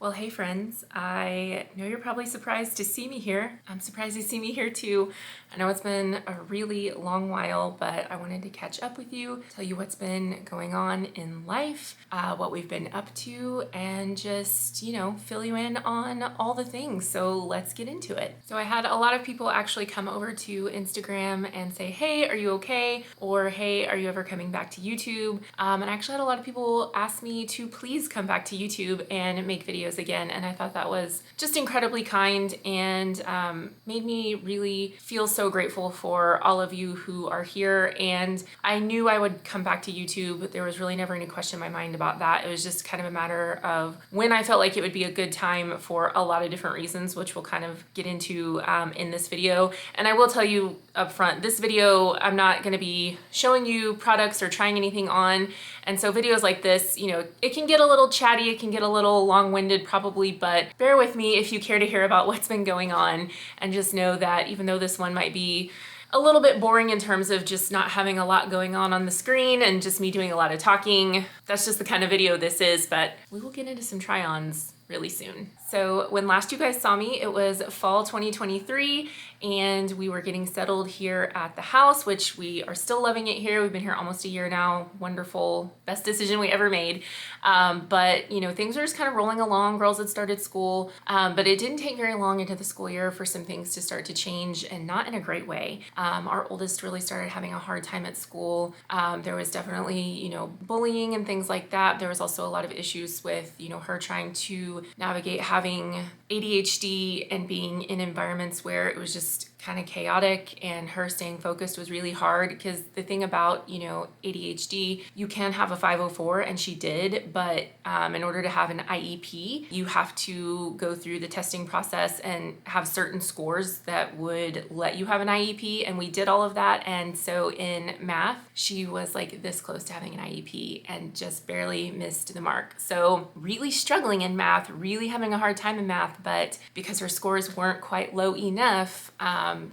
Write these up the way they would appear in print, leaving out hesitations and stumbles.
Well, hey friends, I know you're probably surprised to see me here. I'm surprised to see me here too. I know it's been a really long while, but I wanted to catch up with you, tell you what's been going on in life, what we've been up to, and just, fill you in on all the things. So let's get into it. So I had a lot of people actually come over to Instagram and say, hey, are you okay? Or hey, are you ever coming back to YouTube? And I actually had a lot of people ask me to please come back to YouTube and make videos again, and I thought that was just incredibly kind and made me really feel so grateful for all of you who are here. And I knew I would come back to YouTube. There was really never any question in my mind about that. It was just kind of a matter of when I felt like it would be a good time for a lot of different reasons, which we'll kind of get into in this video. And I will tell you up front, this video, I'm not going to be showing you products or trying anything on. And so videos like this, it can get a little chatty, it can get a little long-winded probably, but bear with me if you care to hear about what's been going on, and just know that even though this one might be a little bit boring in terms of just not having a lot going on the screen and just me doing a lot of talking, that's just the kind of video this is, but we will get into some try-ons really soon. So when last you guys saw me, it was fall 2023, and we were getting settled here at the house, which we are still loving it here. We've been here almost a year now. Wonderful, best decision we ever made. But things were just kind of rolling along. Girls had started school, but it didn't take very long into the school year for some things to start to change, and not in a great way. Our oldest really started having a hard time at school. There was definitely, bullying and things like that. There was also a lot of issues with, her trying to navigate having ADHD and being in environments where it was just kind of chaotic, and her staying focused was really hard, because the thing about, ADHD, you can have a 504, and she did, but in order to have an IEP, you have to go through the testing process and have certain scores that would let you have an IEP, and we did all of that. And so in math, she was like this close to having an IEP and just barely missed the mark. So really struggling in math, really having a hard time in math, but because her scores weren't quite low enough,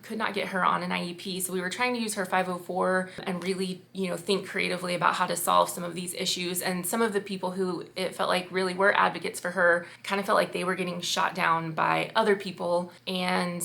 could not get her on an IEP. So we were trying to use her 504 and really, think creatively about how to solve some of these issues. And some of the people who it felt like really were advocates for her kind of felt like they were getting shot down by other people. And,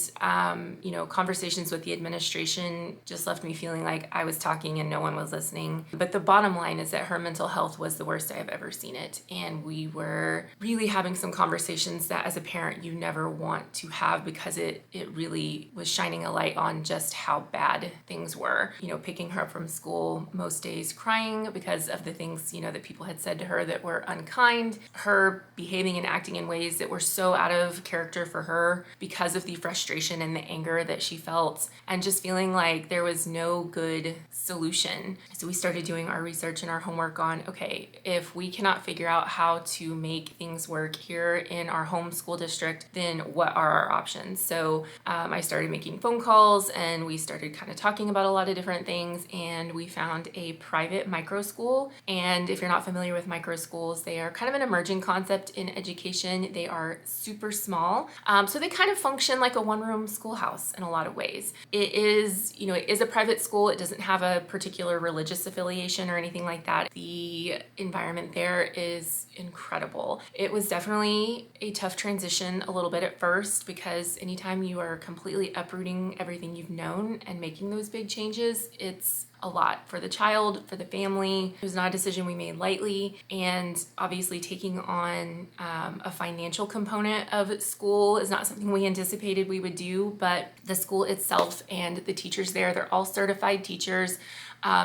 conversations with the administration just left me feeling like I was talking and no one was listening. But the bottom line is that her mental health was the worst I have ever seen it. And we were really having some conversations that as a parent, you never want to have, because it really was shining a light on just how bad things were. Picking her up from school most days crying because of the things, that people had said to her that were unkind, her behaving and acting in ways that were so out of character for her because of the frustration and the anger that she felt, and just feeling like there was no good solution. So we started doing our research and our homework on, okay, if we cannot figure out how to make things work here in our home school district, then what are our options? So I started making phone calls, and we started kind of talking about a lot of different things, and we found a private micro school. And if you're not familiar with micro schools, they are kind of an emerging concept in education. They are super small, so they kind of function like a one-room schoolhouse in a lot of ways. It is a private school. It doesn't have a particular religious affiliation or anything like that. The environment there is incredible. It was definitely a tough transition a little bit at first, because anytime you are completely uprooting everything you've known and making those big changes, it's a lot for the child, for the family. It was not a decision we made lightly, and obviously taking on a financial component of school is not something we anticipated we would do, but the school itself and the teachers there, they're all certified teachers.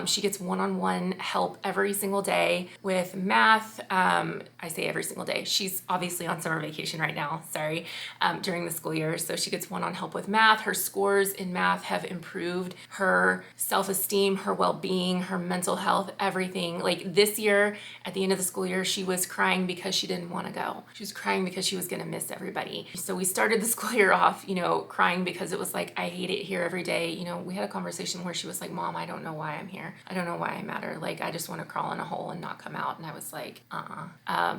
She gets one-on-one help every single day with math. I say every single day. She's obviously on summer vacation right now, during the school year. So she gets one-on-one help with math. Her scores in math have improved. Her self-esteem, her well-being, her mental health, everything. Like this year, at the end of the school year, she was crying because she didn't want to go. She was crying because she was going to miss everybody. So we started the school year off, crying because it was like, I hate it here every day. We had a conversation where she was like, Mom, I don't know why I'm here. I don't know why I matter. Like, I just want to crawl in a hole and not come out. And I was like,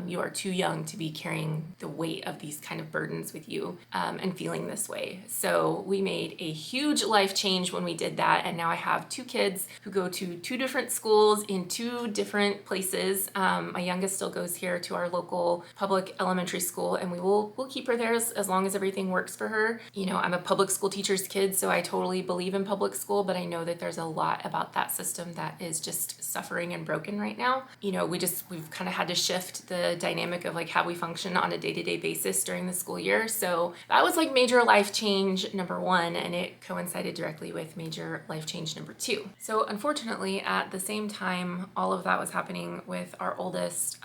you are too young to be carrying the weight of these kind of burdens with you, and feeling this way. So we made a huge life change when we did that. And now I have 2 kids who go to 2 different schools in 2 different places. My youngest still goes here to our local public elementary school, and we'll keep her there as long as everything works for her. You know, I'm a public school teacher's kid, so I totally believe in public school, but I know that there's a lot about that system that is just suffering and broken right now. You know, we've kind of had to shift the dynamic of like how we function on a day-to-day basis during the school year. So that was like major life change number 1, and it coincided directly with major life change number 2. So unfortunately, at the same time all of that was happening with our oldest,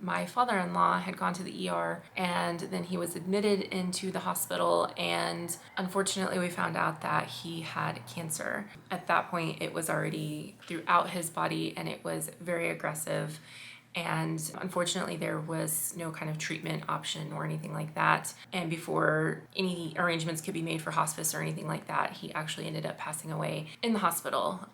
my father-in-law had gone to the ER, and then he was admitted into the hospital, and unfortunately we found out that he had cancer. At that point, it was already throughout his body, and it was very aggressive. And unfortunately, there was no kind of treatment option or anything like that. And before any arrangements could be made for hospice or anything like that, he actually ended up passing away in the hospital.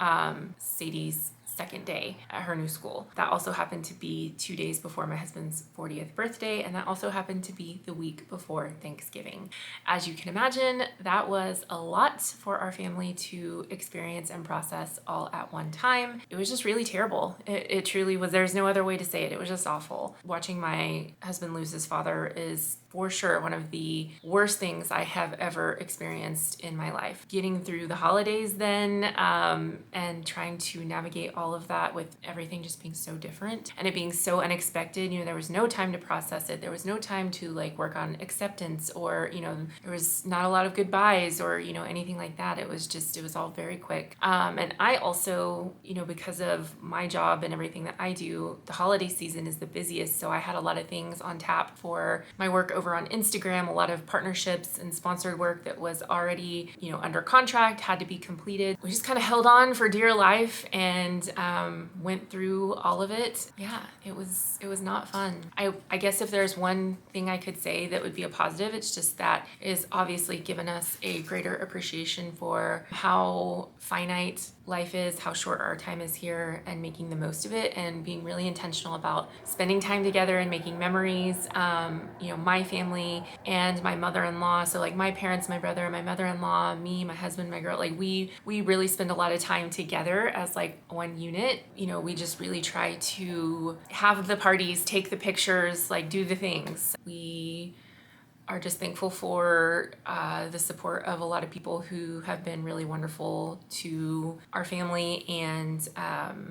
Sadie's second day at her new school. That also happened to be 2 days before my husband's 40th birthday, and that also happened to be the week before Thanksgiving. As you can imagine, that was a lot for our family to experience and process all at one time. It was just really terrible. It truly was. There's no other way to say it. It was just awful. Watching my husband lose his father is for sure one of the worst things I have ever experienced in my life. Getting through the holidays then, and trying to navigate all of that with everything just being so different and it being so unexpected. You know, there was no time to process it. There was no time to like work on acceptance, or, you know, there was not a lot of goodbyes or, you know, anything like that. It was all very quick. And I also, you know, because of my job and everything that I do, the holiday season is the busiest. So I had a lot of things on tap for my work over on Instagram, a lot of partnerships and sponsored work that was already, you know, under contract, had to be completed. We just kind of held on for dear life and went through all of it. Yeah, it was not fun. I guess if there's one thing I could say that would be a positive, it's just that it has obviously given us a greater appreciation for how finite life is, how short our time is here, and making the most of it and being really intentional about spending time together and making memories. You know, my family and my mother-in-law, so like my parents, my brother, my mother-in-law, me, my husband, my girl, like we really spend a lot of time together as like one unit. You know, we just really try to have the parties, take the pictures, like do the things. We are just thankful for the support of a lot of people who have been really wonderful to our family and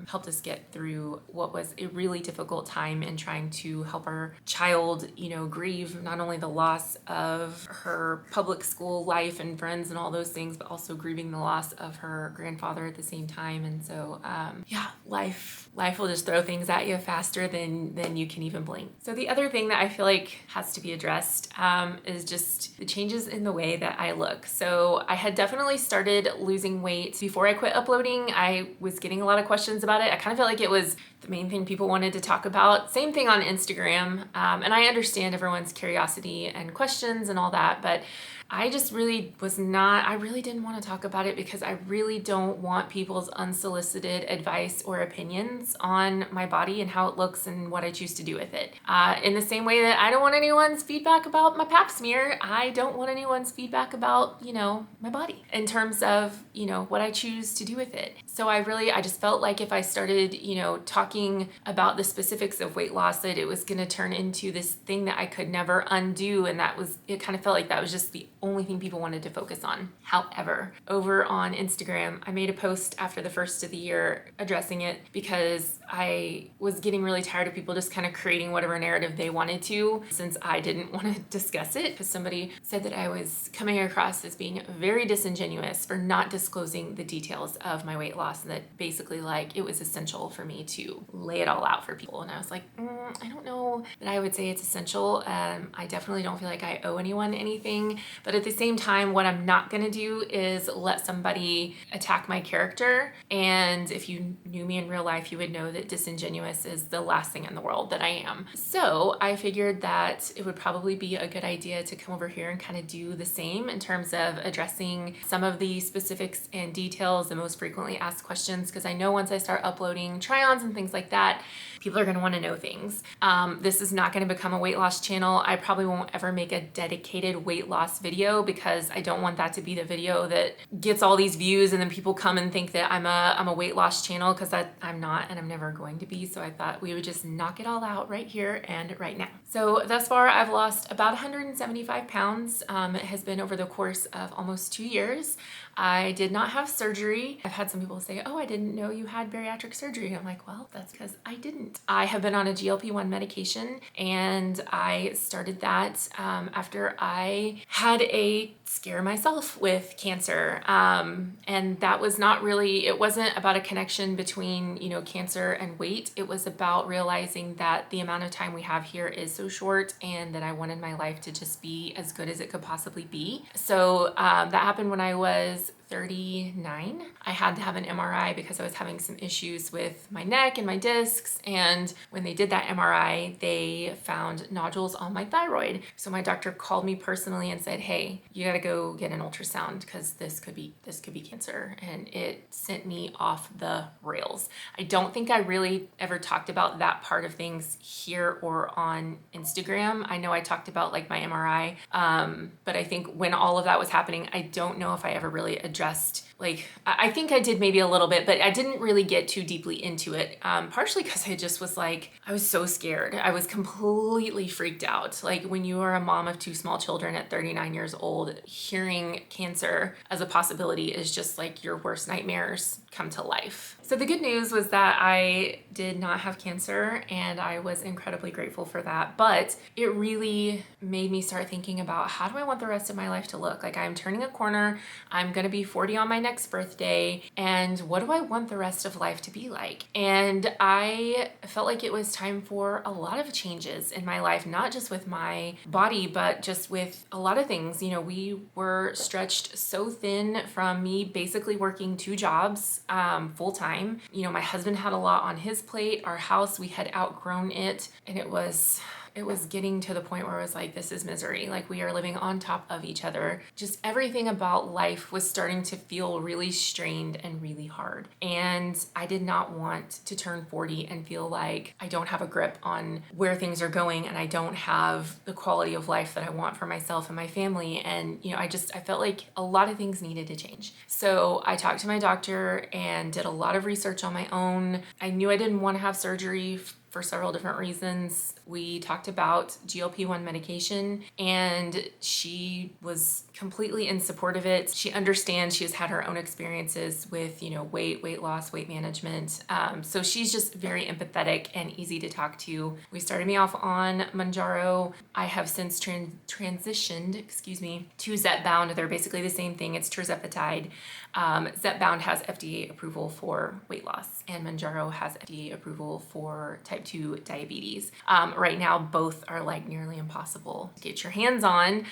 helped us get through what was a really difficult time in trying to help our child, you know, grieve not only the loss of her public school life and friends and all those things, but also grieving the loss of her grandfather at the same time. And so, yeah, life will just throw things at you faster than you can even blink. So the other thing that I feel like has to be addressed is just the changes in the way that I look. So I had definitely started losing weight before I quit uploading. I was getting a lot of questions about it. I kind of felt like it was the main thing people wanted to talk about. Same thing on Instagram. And I understand everyone's curiosity and questions and all that, but I just really I really didn't want to talk about it because I really don't want people's unsolicited advice or opinions on my body and how it looks and what I choose to do with it. In the same way that I don't want anyone's feedback about my pap smear, I don't want anyone's feedback about, you know, my body in terms of, you know, what I choose to do with it. So I just felt like if I started, you know, talking about the specifics of weight loss, that it was going to turn into this thing that I could never undo. And it kind of felt like that was just the only thing people wanted to focus on. However, over on Instagram, I made a post after the first of the year addressing it because I was getting really tired of people just kind of creating whatever narrative they wanted to, since I didn't want to discuss it, because somebody said that I was coming across as being very disingenuous for not disclosing the details of my weight loss, and that basically like it was essential for me to lay it all out for people. And I was like, I don't know that I would say it's essential. I definitely don't feel like I owe anyone anything. But at the same time, what I'm not going to do is let somebody attack my character. And if you knew me in real life, you you would know that disingenuous is the last thing in the world that I am. So I figured that it would probably be a good idea to come over here and kind of do the same in terms of addressing some of the specifics and details, the most frequently asked questions, because I know once I start uploading try-ons and things like that, people are going to want to know things. This is not going to become a weight loss channel. I probably won't ever make a dedicated weight loss video because I don't want that to be the video that gets all these views and then people come and think that I'm a weight loss channel, because I'm not, and I'm never going to be. So I thought we would just knock it all out right here and right now. So thus far I've lost about 175 pounds. It has been over the course of almost 2 years. I did not have surgery. I've had some people say, oh, I didn't know you had bariatric surgery. I'm like, well, that's because I didn't. I have been on a GLP-1 medication, and I started that after I had a scare myself with cancer. And that was not really, it wasn't about a connection between, cancer and weight. It was about realizing that the amount of time we have here is so short, and that I wanted my life to just be as good as it could possibly be. So that happened when I was 39. I had to have an MRI because I was having some issues with my neck and my discs. And when they did that MRI, they found nodules on my thyroid. So my doctor called me personally and said, hey, you gotta go get an ultrasound because this could be cancer. And it sent me off the rails. I don't think I really ever talked about that part of things here or on Instagram. I know I talked about like my MRI, but I think when all of that was happening, I don't know if I ever really addressed, I think I did maybe a little bit, but I didn't really get too deeply into it, partially because I just was like, I was so scared. I was completely freaked out. Like when you are a mom of 2 small children at 39 years old, hearing cancer as a possibility is just like your worst nightmares come to life. So the good news was that I did not have cancer, and I was incredibly grateful for that. But it really made me start thinking about, how do I want the rest of my life to look? Like, I'm turning a corner. I'm going to be 40 on my next birthday. And what do I want the rest of life to be like? And I felt like it was time for a lot of changes in my life, not just with my body, but just with a lot of things. We were stretched so thin from me basically working 2 jobs full time. My husband had a lot on his plate. Our house, we had outgrown it, and it was getting to the point where I was like, this is misery. Like, we are living on top of each other. Just everything about life was starting to feel really strained and really hard. And I did not want to turn 40 and feel like I don't have a grip on where things are going, and I don't have the quality of life that I want for myself and my family. And, I felt like a lot of things needed to change. So I talked to my doctor and did a lot of research on my own. I knew I didn't want to have surgery for several different reasons. We talked about GLP-1 medication, and she was completely in support of it. She understands. She has had her own experiences with, weight loss, weight management. So she's just very empathetic and easy to talk to. We started me off on Mounjaro. I have since transitioned, to Zepbound. They're basically the same thing. It's tirzepatide. Zepbound has FDA approval for weight loss, and Mounjaro has FDA approval for type 2 diabetes. Right now, both are like nearly impossible to get your hands on.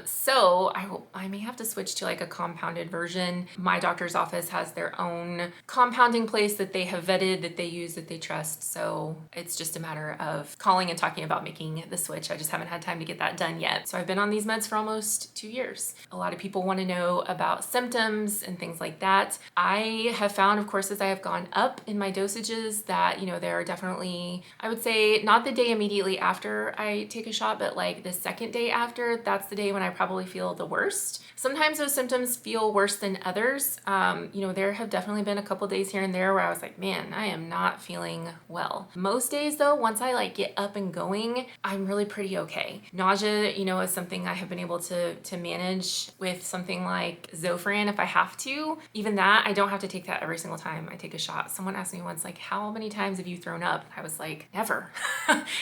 So I may have to switch to like a compounded version. My doctor's office has their own compounding place that they have vetted, that they use, that they trust. So it's just a matter of calling and talking about making the switch. I just haven't had time to get that done yet. So I've been on these meds for almost 2 years. A lot of people want to know about symptoms and things like that. I have found, of course, as I have gone up in my dosages, that, there are definitely, I would say, not the day immediately after I take a shot, but like the second day after, that's the day when I probably feel the worst. Sometimes those symptoms feel worse than others. There have definitely been a couple days here and there where I was like, man, I am not feeling well. Most days though, once I like get up and going, I'm really pretty okay. Nausea, is something I have been able to manage with something like Zofran if I have to. Even that, I don't have to take that every single time I take a shot. Someone asked me once, like, how many times have you thrown up? up. I was like, never.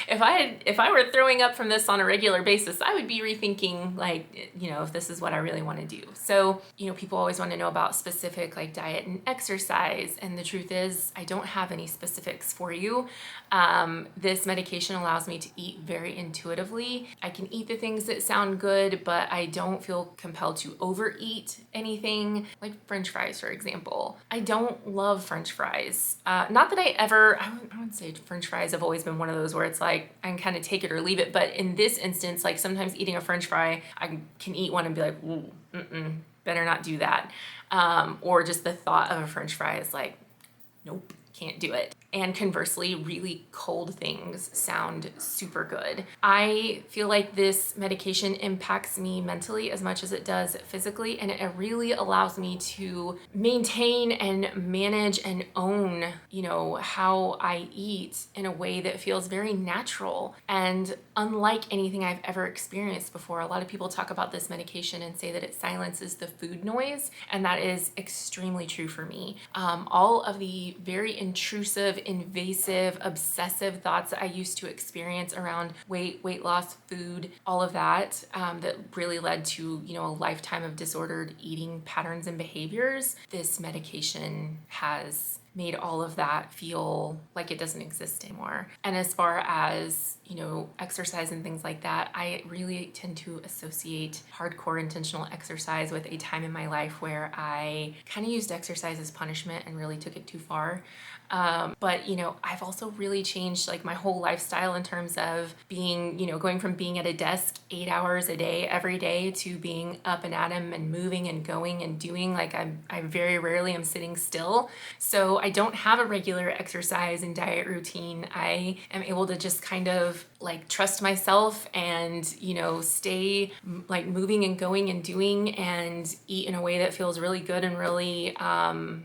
If I were throwing up from this on a regular basis, I would be rethinking like, if this is what I really want to do. So, people always want to know about specific like diet and exercise. And the truth is I don't have any specifics for you. This medication allows me to eat very intuitively. I can eat the things that sound good, but I don't feel compelled to overeat anything, like French fries, for example. I don't love French fries. Not that I wouldn't say French fries have always been one of those where it's like, I can kind of take it or leave it. But in this instance, like sometimes eating a French fry, I can eat one and be like, ooh, better not do that. Or just the thought of a French fry is like, nope, can't do it. And conversely, really cold things sound super good. I feel like this medication impacts me mentally as much as it does physically, and it really allows me to maintain and manage and own, how I eat in a way that feels very natural and unlike anything I've ever experienced before. A lot of people talk about this medication and say that it silences the food noise, and that is extremely true for me. All of the very intrusive, invasive, obsessive thoughts that I used to experience around weight loss, food, all of that, that really led to, a lifetime of disordered eating patterns and behaviors. This medication has made all of that feel like it doesn't exist anymore. And as far as, exercise and things like that, I really tend to associate hardcore intentional exercise with a time in my life where I kind of used exercise as punishment and really took it too far. But I've also really changed like my whole lifestyle in terms of being, going from being at a desk 8 hours a day, every day, to being up and at 'em and moving and going and doing. Like I very rarely am sitting still. So I don't have a regular exercise and diet routine. I am able to just kind of like trust myself and, stay like moving and going and doing and eat in a way that feels really good and really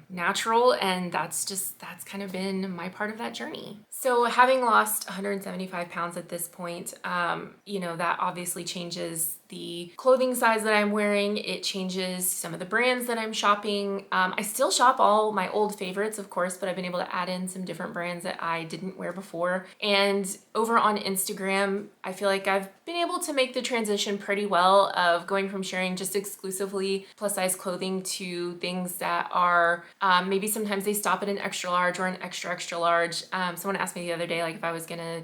natural. And that's kind of been my part of that journey. So having lost 175 pounds at this point, that obviously changes the clothing size that I'm wearing. It changes some of the brands that I'm shopping. I still shop all my old favorites, of course, but I've been able to add in some different brands that I didn't wear before. And over on Instagram, I feel like I've been able to make the transition pretty well of going from sharing just exclusively plus size clothing to things that are maybe sometimes they stop at an extra large or an extra large. Someone asked me the other day, like if I was gonna,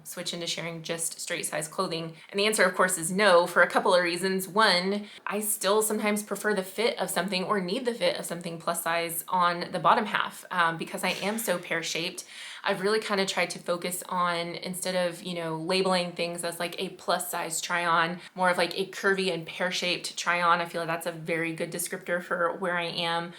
switch into sharing just straight size clothing. And the answer, of course, is no, for a couple of reasons. One, I still sometimes prefer the fit of something or need the fit of something plus size on the bottom half because I am so pear-shaped. I've really kind of tried to focus on, instead of, labeling things as like a plus size try on, more of like a curvy and pear-shaped try on. I feel like that's a very good descriptor for where I am.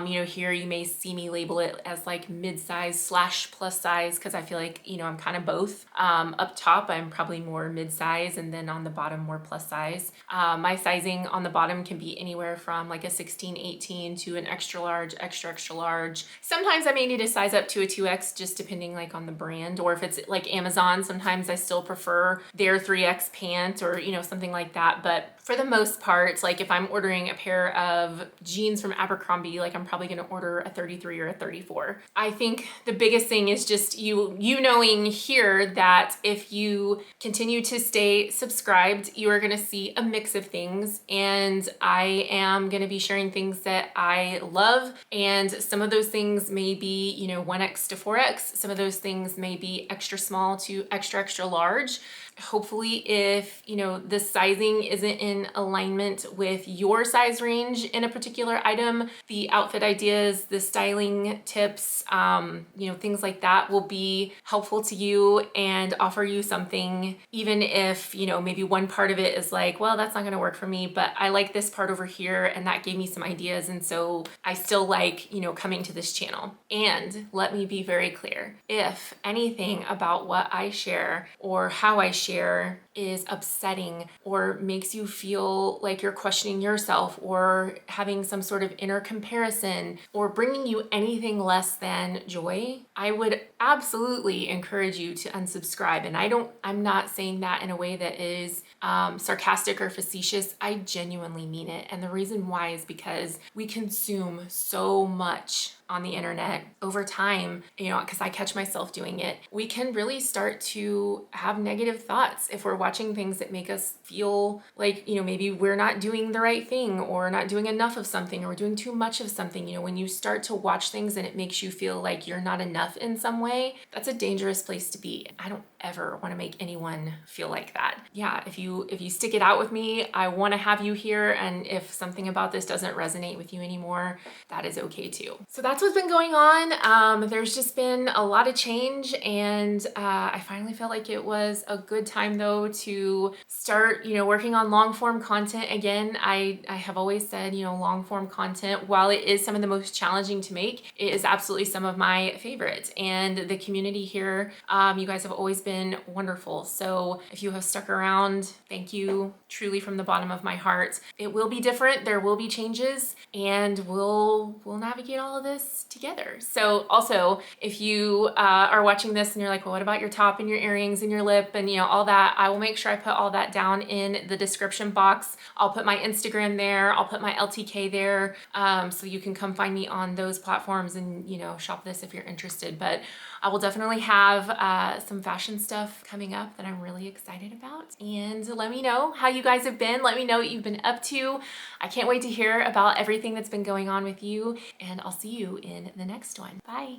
Here you may see me label it as like mid-size / plus size because I feel like, I'm kind of both. Up top, I'm probably more mid-size, and then on the bottom, more plus size. My sizing on the bottom can be anywhere from like a 16, 18 to an extra large, extra large. Sometimes I may need to size up to a 2X just depending like on the brand, or if it's like Amazon, sometimes I still prefer their 3X pant or, something like that. But for the most part, like if I'm ordering a pair of jeans from Abercrombie, like I'm probably going to order a 33 or a 34. I think the biggest thing is just you knowing here that if you continue to stay subscribed, you are going to see a mix of things, and I am going to be sharing things that I love, and some of those things may be, 1X to 4X. Some of those things may be extra small to extra large. Hopefully, if the sizing isn't in alignment with your size range in a particular item, the outfit ideas, the styling tips, things like that will be helpful to you and offer you something, even if maybe one part of it is like, well, that's not going to work for me, but I like this part over here and that gave me some ideas, and so I still like coming to this channel. And let me be very clear, if anything about what I share or how I share is upsetting or makes you feel like you're questioning yourself or having some sort of inner comparison or bringing you anything less than joy, I would absolutely encourage you to unsubscribe. And I'm not saying that in a way that is sarcastic or facetious. I genuinely mean it. And the reason why is because we consume so much on the internet over time, because I catch myself doing it. We can really start to have negative thoughts if we're watching things that make us feel like, maybe we're not doing the right thing or not doing enough of something or we're doing too much of something. When you start to watch things and it makes you feel like you're not enough in some way, that's a dangerous place to be. I don't ever want to make anyone feel like that. Yeah, if you stick it out with me, I want to have you here. And if something about this doesn't resonate with you anymore, that is okay too. So that's what's been going on. There's just been a lot of change, and I finally felt like it was a good time though to start, working on long form content again. I have always said, long form content, while it is some of the most challenging to make, it is absolutely some of my favorites. And the community here, you guys have always been wonderful. So if you have stuck around, thank you truly from the bottom of my heart. It will be different. There will be changes, and we'll navigate all of this together. So also, if you are watching this and you're like, well, what about your top and your earrings and your lip and all that, I will make sure I put all that down in the description box. I'll put my Instagram there. I'll put my LTK there, so you can come find me on those platforms and shop this if you're interested. But I will definitely have some fashion stuff coming up that I'm really excited about. And let me know how you guys have been. Let me know what you've been up to. I can't wait to hear about everything that's been going on with you, and I'll see you in the next one. Bye.